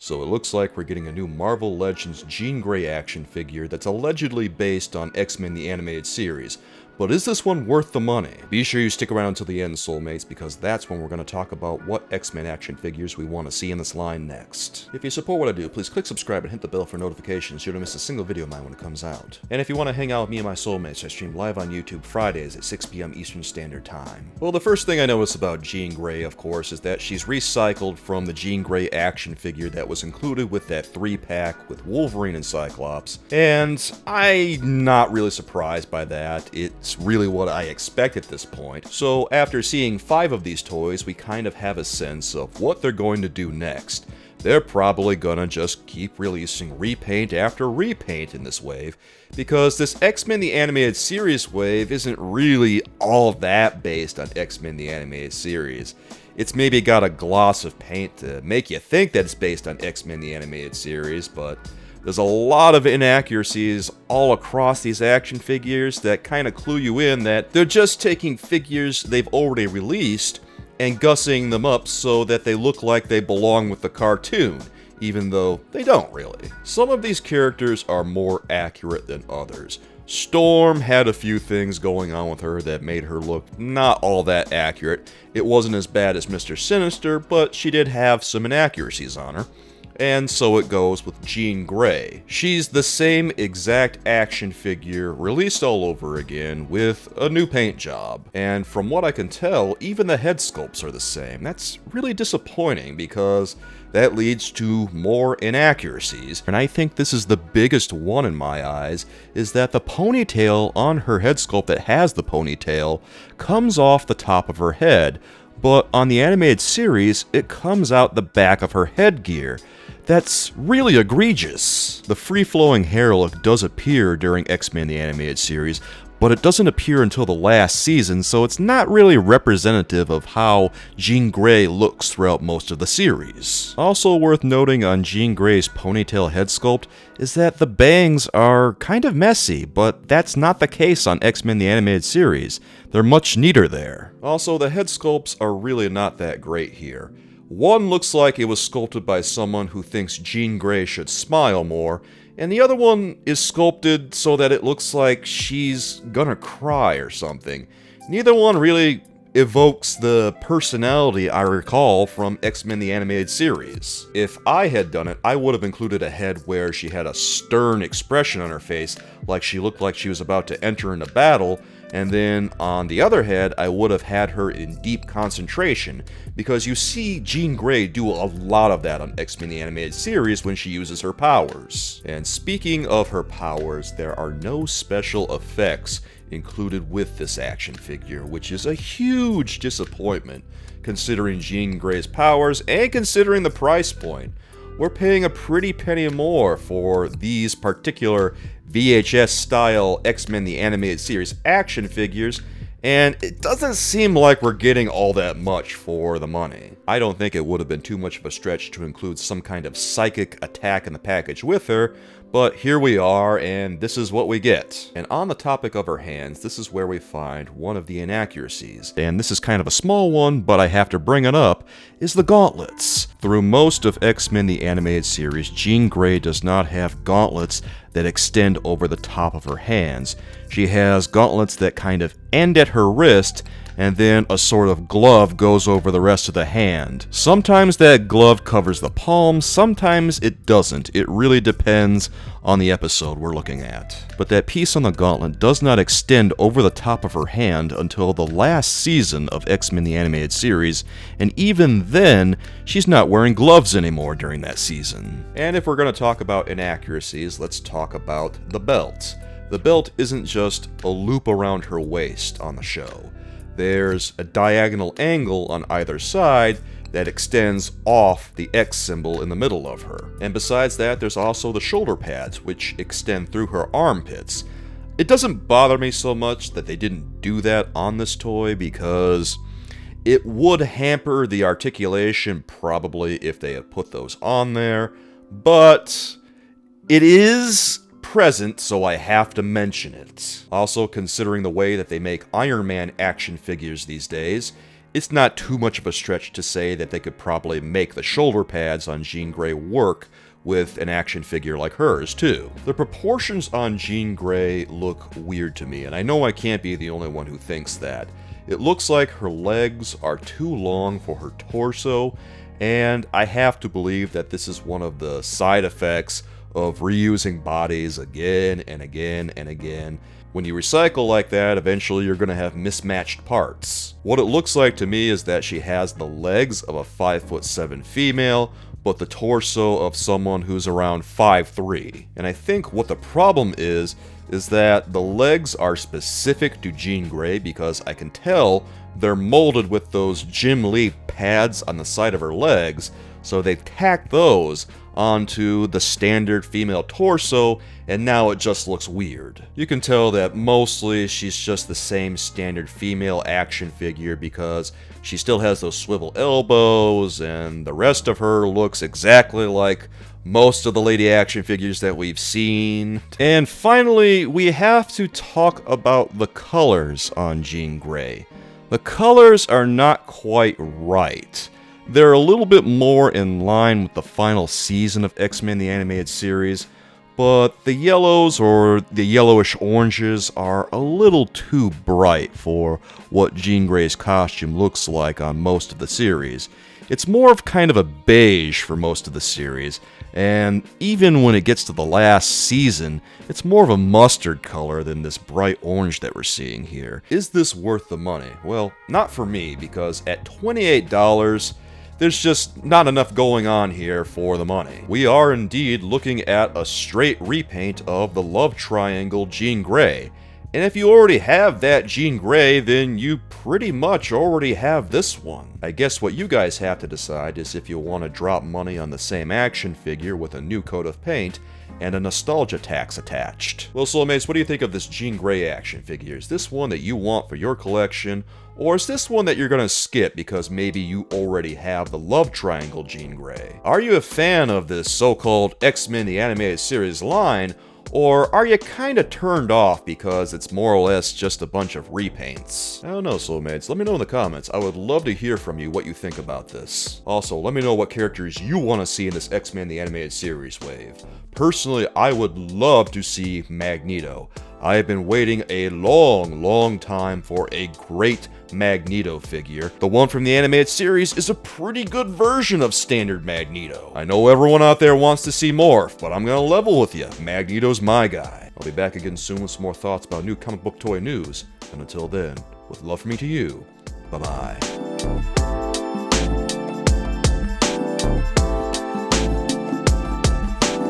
So it looks like we're getting a new Marvel Legends Jean Grey action figure that's allegedly based on X-Men the Animated Series. But is this one worth the money? Be sure you stick around until the end, Soulmates, because that's when we're going to talk about what X-Men action figures we want to see in this line next. If you support what I do, please click subscribe and hit the bell for notifications so you don't miss a single video of mine when it comes out. And if you want to hang out with me and my Soulmates, I stream live on YouTube Fridays at 6 p.m. Eastern Standard Time. Well, the first thing I notice about Jean Grey, of course, is that she's recycled from the Jean Grey action figure that was included with that 3-pack with Wolverine and Cyclops. And I'm not really surprised by that. It's really what I expect at this point. So after seeing 5 of these toys, we kind of have a sense of what they're going to do next. They're probably gonna just keep releasing repaint after repaint in this wave, because this X-Men the Animated Series wave isn't really all that based on X-Men the Animated Series. It's maybe got a gloss of paint to make you think that it's based on X-Men the Animated Series, but there's a lot of inaccuracies all across these action figures that kind of clue you in that they're just taking figures they've already released and gussing them up so that they look like they belong with the cartoon, even though they don't really. Some of these characters are more accurate than others. Storm had a few things going on with her that made her look not all that accurate. It wasn't as bad as Mr. Sinister, but she did have some inaccuracies on her. And so it goes with Jean Grey. She's the same exact action figure released all over again with a new paint job. And from what I can tell, even the head sculpts are the same. That's really disappointing because that leads to more inaccuracies. And I think this is the biggest one in my eyes, is that the ponytail on her head sculpt that has the ponytail comes off the top of her head, but on the animated series, it comes out the back of her headgear. That's really egregious. The free-flowing hair look does appear during X-Men the Animated Series, but it doesn't appear until the last season, so it's not really representative of how Jean Grey looks throughout most of the series. Also worth noting on Jean Grey's ponytail head sculpt is that the bangs are kind of messy, but that's not the case on X-Men the Animated Series. They're much neater there. Also, the head sculpts are really not that great here. One looks like it was sculpted by someone who thinks Jean Grey should smile more, and the other one is sculpted so that it looks like she's gonna cry or something. Neither one really evokes the personality I recall from X-Men the Animated Series. If I had done it, I would have included a head where she had a stern expression on her face, like she looked like she was about to enter into battle, and then on the other head, I would have had her in deep concentration, because you see Jean Grey do a lot of that on X-Men the Animated Series when she uses her powers. And speaking of her powers, there are no special effects included with this action figure, which is a huge disappointment considering Jean Grey's powers and considering the price point. We're paying a pretty penny more for these particular VHS-style X-Men the Animated Series action figures, and it doesn't seem like we're getting all that much for the money. I don't think it would have been too much of a stretch to include some kind of psychic attack in the package with her, but here we are, and this is what we get. And on the topic of her hands, this is where we find one of the inaccuracies. And this is kind of a small one, but I have to bring it up, is the gauntlets. Through most of X-Men the Animated Series, Jean Grey does not have gauntlets that extend over the top of her hands. She has gauntlets that kind of end at her wrist, and then a sort of glove goes over the rest of the hand. Sometimes that glove covers the palm, sometimes it doesn't. It really depends on the episode we're looking at. But that piece on the gauntlet does not extend over the top of her hand until the last season of X-Men the Animated Series, and even then, she's not wearing gloves anymore during that season. And if we're going to talk about inaccuracies, let's talk about the belt. The belt isn't just a loop around her waist on the show. There's a diagonal angle on either side that extends off the X symbol in the middle of her. And besides that, there's also the shoulder pads, which extend through her armpits. It doesn't bother me so much that they didn't do that on this toy, because it would hamper the articulation probably if they had put those on there, but it is present, so I have to mention it. Also, considering the way that they make Iron Man action figures these days, it's not too much of a stretch to say that they could probably make the shoulder pads on Jean Grey work with an action figure like hers, too. The proportions on Jean Grey look weird to me, and I know I can't be the only one who thinks that. It looks like her legs are too long for her torso, and I have to believe that this is one of the side effects of reusing bodies again and again and again. When you recycle like that, eventually you're going to have mismatched parts. What it looks like to me is that she has the legs of a 5'7" female, but the torso of someone who's around 5'3". And I think what the problem is that the legs are specific to Jean Grey because I can tell they're molded with those Jim Lee pads on the side of her legs, so they tack those onto the standard female torso, and now it just looks weird. You can tell that mostly she's just the same standard female action figure because she still has those swivel elbows, and the rest of her looks exactly like most of the lady action figures that we've seen. And finally, we have to talk about the colors on Jean Grey. The colors are not quite right. They're a little bit more in line with the final season of X-Men the Animated Series, but the yellows or the yellowish oranges are a little too bright for what Jean Grey's costume looks like on most of the series. It's more of kind of a beige for most of the series, and even when it gets to the last season, it's more of a mustard color than this bright orange that we're seeing here. Is this worth the money? Well, not for me, because at $28, there's just not enough going on here for the money. We are indeed looking at a straight repaint of the love triangle Jean Grey. And if you already have that Jean Grey, then you pretty much already have this one. I guess what you guys have to decide is if you want to drop money on the same action figure with a new coat of paint and a nostalgia tax attached. Well, Soulmates, what do you think of this Jean Grey action figure? Is this one that you want for your collection, or is this one that you're gonna skip because maybe you already have the love triangle Jean Grey? Are you a fan of this so-called X-Men the Animated Series line, or are you kinda turned off because it's more or less just a bunch of repaints? I don't know, Soulmates. Let me know in the comments. I would love to hear from you what you think about this. Also, let me know what characters you want to see in this X-Men the Animated Series wave. Personally, I would love to see Magneto. I have been waiting a long time for a great Magneto figure. The one from the animated series is a pretty good version of standard Magneto. I know everyone out there wants to see Morph, but I'm gonna level with you. Magneto's my guy. I'll be back again soon with some more thoughts about new comic book toy news. And until then, with love from me to you, bye-bye.